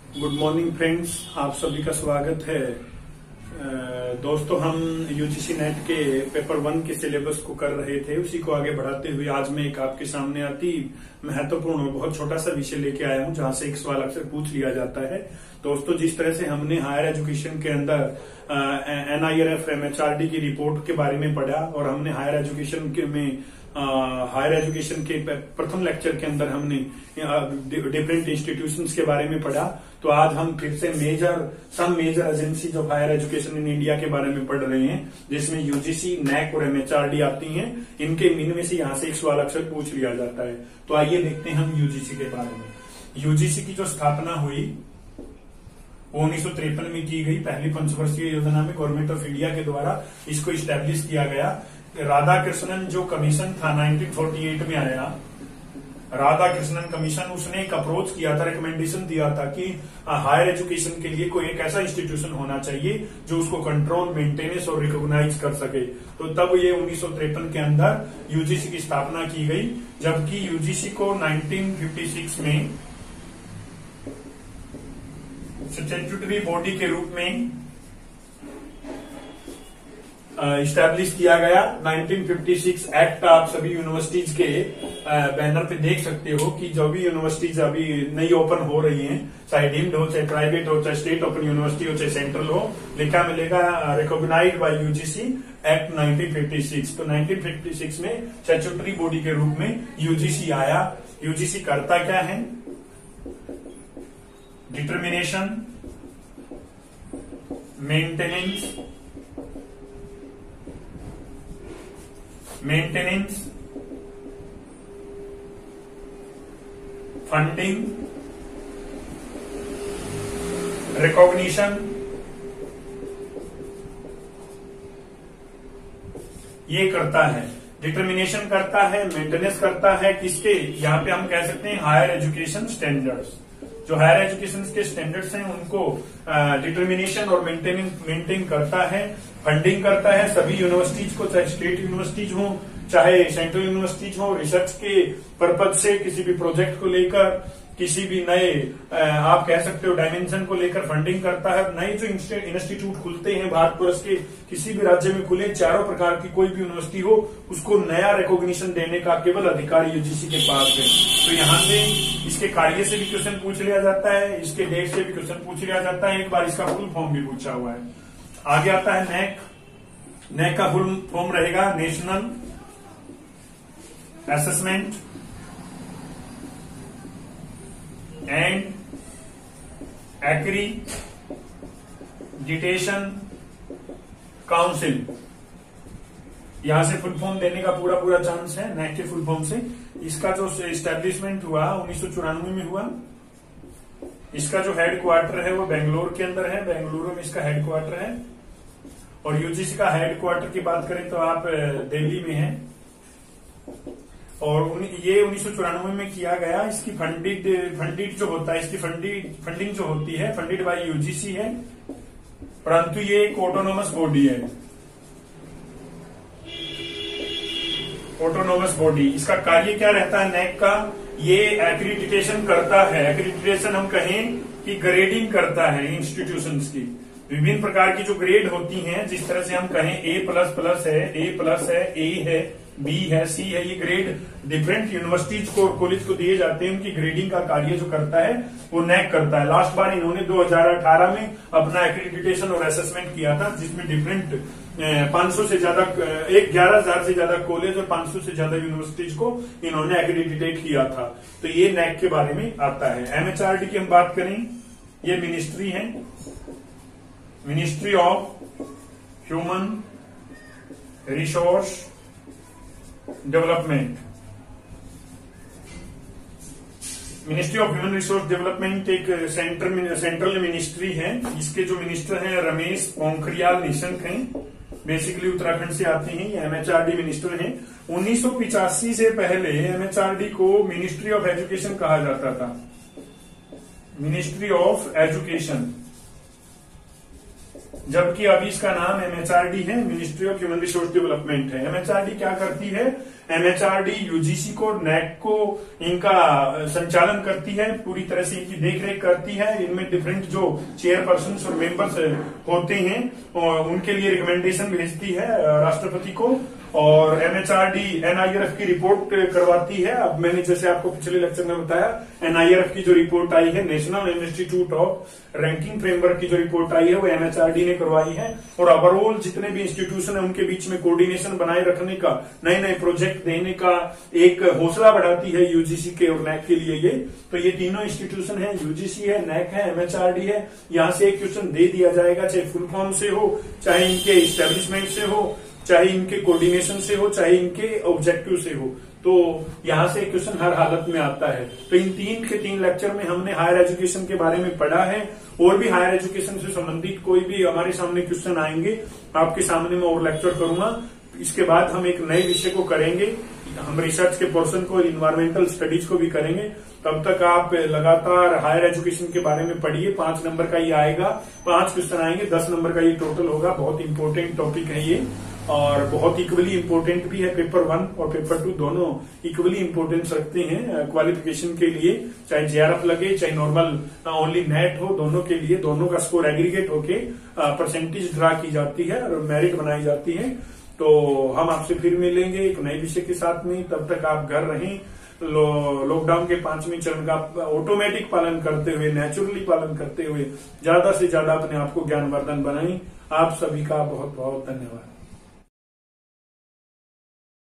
Good morning friends, आप सभी का स्वागत है। दोस्तों, हम यूजीसी नेट के पेपर 1 के सिलेबस को कर रहे थे। उसी को आगे बढ़ाते हुए आज मैं एक आपके सामने आती महत्वपूर्ण और बहुत छोटा सा विषय लेके आया हूं, जहां से एक सवाल अक्सर पूछ लिया जाता है। दोस्तों, जिस तरह से हमने हायर एजुकेशन के अंदर NIRF MHRD की रिपोर्ट के बारे में पढ़ा और हमने हायर एजुकेशन के प्रथम लेक्चर के अंदर हमने डिफरेंट इंस्टीट्यूशंस के बारे में पढ़ा, तो आज हम फिर से major agencies of higher education in India के बारे में पढ़ रहे हैं, जिसमें यूजीसी, NAC और MHRD आती हैं। इनमें से यहाँ से एक सवाल अक्सर पूछ लिया जाता है। तो आइए देखते हैं हम यूजीसी के बारे में। यूजीसी की जो स्थापना हुई वो 1953 में की गई। पहली पंचवर्षीय योजना में गवर्नमेंट ऑफ इंडिया के द्वारा इसको इस्टेब्लिश किया गया। राधाकृष्णन जो कमीशन था 1948 में आया, राधाकृष्णन कमीशन, उसने एक अप्रोच किया था, रिकमेंडेशन दिया था कि हायर एजुकेशन के लिए कोई एक ऐसा इंस्टीट्यूशन होना चाहिए जो उसको कंट्रोल, मेंटेनेंस और रिकॉग्नाइज कर सके। तो तब ये 1953 के अंदर यूजीसी की स्थापना की गई, जबकि यूजीसी को 1956 में स्टैट्यूटरी बॉडी के रूप में इस्टेब्लिश किया गया। 1956 एक्ट आप सभी यूनिवर्सिटीज के बैनर पे देख सकते हो कि जो भी यूनिवर्सिटीज अभी नई ओपन हो रही हैं, चाहे डीम्ड हो, चाहे प्राइवेट हो, चाहे स्टेट ओपन यूनिवर्सिटी हो, चाहे सेंट्रल हो, लिखा मिलेगा रिकॉग्नाइज्ड बाय यूजीसी एक्ट 1956। तो 1956 में स्टैट्यूटरी बॉडी के रूप में यूजीसी आया। यूजीसी करता क्या है? डिटर्मिनेशन, मेंटेनेंस, फंडिंग, रिकॉग्निशन, ये करता है। डिटर्मिनेशन करता है, मेंटेनेंस करता है, किसके? यहाँ पे हम कह सकते हैं हायर एजुकेशन स्टैंडर्ड्स। जो हायर एजुकेशन के स्टैंडर्ड्स हैं उनको डिटर्मिनेशन और मेंटेन करता है। फंडिंग करता है सभी यूनिवर्सिटीज को, चाहे स्टेट यूनिवर्सिटीज हो, चाहे सेंट्रल यूनिवर्सिटीज हो। रिसर्च के पर्पज से किसी भी प्रोजेक्ट को लेकर, किसी भी नए आप कह सकते हो डायमेंशन को लेकर फंडिंग करता है। नए जो इंस्टीट्यूट खुलते हैं भारतवर्ष के किसी भी राज्य में खुले, चारों प्रकार की कोई भी यूनिवर्सिटी हो, उसको नया रिकॉग्निशन देने का केवल अधिकार यूजीसी के पास है। तो यहाँ से इसके कार्य से भी क्वेश्चन पूछ लिया जाता है, इसके डेट से भी क्वेश्चन पूछ लिया जाता है। एक बार इसका फुल फॉर्म भी पूछा हुआ है। आगे आता है NAC। NAC का फुल फॉर्म रहेगा national assessment and accreditation council. यहां से फुल फॉर्म देने का पूरा चांस है NAC के फुल फॉर्म से। इसका जो एस्टेब्लिशमेंट हुआ 1994 में हुआ। इसका जो हेड क्वार्टर है वो बेंगलोर के अंदर है, बेंगलुरु में इसका हेड क्वार्टर है। और यूजीसी का हेड क्वार्टर की बात करें तो आप दिल्ली में है। और ये 1994 में किया गया। इसकी फंडिड जो होता है, इसकी फंडिंग जो होती है फंडिड बाय यूजीसी है, परंतु ये एक ऑटोनोमस बॉडी है। ऑटोनोमस बॉडी, इसका कार्य क्या रहता है NAC का? ये एक्रीडिटेशन करता है। एक्रीडिटेशन हम कहें कि ग्रेडिंग करता है इंस्टीट्यूशंस की। विभिन्न प्रकार की जो ग्रेड होती हैं, जिस तरह से हम कहें A++ है, A है, B है, C है, ये ग्रेड डिफरेंट यूनिवर्सिटीज को, कॉलेज को दिए जाते हैं। उनकी ग्रेडिंग का कार्य जो करता है वो NAC करता है। लास्ट बार इन्होंने 2018 में अपना एक्रीडिटेशन और असेसमेंट किया था, जिसमें डिफरेंट 500 से ज्यादा 11,000 से ज्यादा कॉलेज और 500 से ज्यादा यूनिवर्सिटीज को इन्होंने एक्रीडिटेट किया था। तो ये NAC के बारे में आता है। MHRD की हम बात करें, ये मिनिस्ट्री है, ministry of human resource development. Ministry of human resource development एक सेंट्रल मिनिस्ट्री है। इसके जो मिनिस्टर हैं रमेश पोखरियाल निशंक हैं, बेसिकली उत्तराखंड से आते हैं। ये MHRD मिनिस्टर हैं। 1985 से पहले MHRD को मिनिस्ट्री ऑफ एजुकेशन कहा जाता था, मिनिस्ट्री ऑफ एजुकेशन, जबकि अभी इसका नाम MHRD है, ministry of human resource development है। MHRD क्या करती है? एमएचआरडी यूजीसी को, नैक को इनका संचालन करती है, पूरी तरह से इनकी देखरेख करती है। इनमें डिफरेंट जो चेयरपर्सन और मेंबर्स होते हैं और उनके लिए रिकमेंडेशन भेजती है राष्ट्रपति को, और एमएचआरडी एनआईआरएफ की रिपोर्ट करवाती है। अब मैंने जैसे आपको पिछले लेक्चर में बताया, एनआईआरएफ की जो रिपोर्ट आई है, national institute of ranking framework की जो रिपोर्ट आई है वो एमएचआरडी ने करवाई है। और ओवरऑल जितने भी इंस्टीट्यूशन है उनके बीच में कोऑर्डिनेशन बनाए रखने का, नए नए प्रोजेक्ट देने का एक हौसला बढ़ाती है यूजीसी के और नैक के लिए ये। तो ये तीनों इंस्टीट्यूशन है, यूजीसी है, नैक है, एमएचआरडी है। यहाँ से एक क्वेश्चन दे दिया जाएगा, चाहे फुल फॉर्म से हो, चाहे इनके इस्टेब्लिशमेंट से हो, चाहे इनके कोऑर्डिनेशन से हो, चाहे इनके ऑब्जेक्टिव से हो। तो यहां से क्वेश्चन हर हालत में आता है। तो इन 3 के 3 लेक्चर में हमने हायर एजुकेशन के बारे में पढ़ा है। और भी हायर एजुकेशन से संबंधित कोई भी हमारे सामने क्वेश्चन आएंगे, आपके सामने मैं और लेक्चर करूंगा। इसके बाद हम एक नए विषय को करेंगे, हम रिसर्च के पोर्शन को, इन्वायरमेंटल स्टडीज को भी करेंगे। तब तक आप लगातार हायर एजुकेशन के बारे में पढ़िए। 5 नंबर का ये आएगा, 5 क्वेश्चन आएंगे, 10 नंबर का ये टोटल होगा। बहुत इंपॉर्टेंट टॉपिक है ये, और बहुत इक्वली इंपॉर्टेंट भी है। पेपर 1 और पेपर 2 दोनों इक्वली इंपॉर्टेंस रखते हैं क्वालिफिकेशन के लिए, चाहे जेआरएफ लगे, चाहे नॉर्मल ओनली नेट हो, दोनों के लिए दोनों का स्कोर एग्रीगेट होके परसेंटेज ड्रा की जाती है और मेरिट बनाई जाती है। तो हम आपसे फिर मिलेंगे एक नए विषय के साथ में। तब तक आप घर रहें, लॉकडाउन के 5वें चरण का ऑटोमेटिक पालन करते हुए, नेचुरली पालन करते हुए ज्यादा से ज्यादा अपने आप को ज्ञानवर्धन बनाएं। आप सभी का बहुत बहुत धन्यवाद।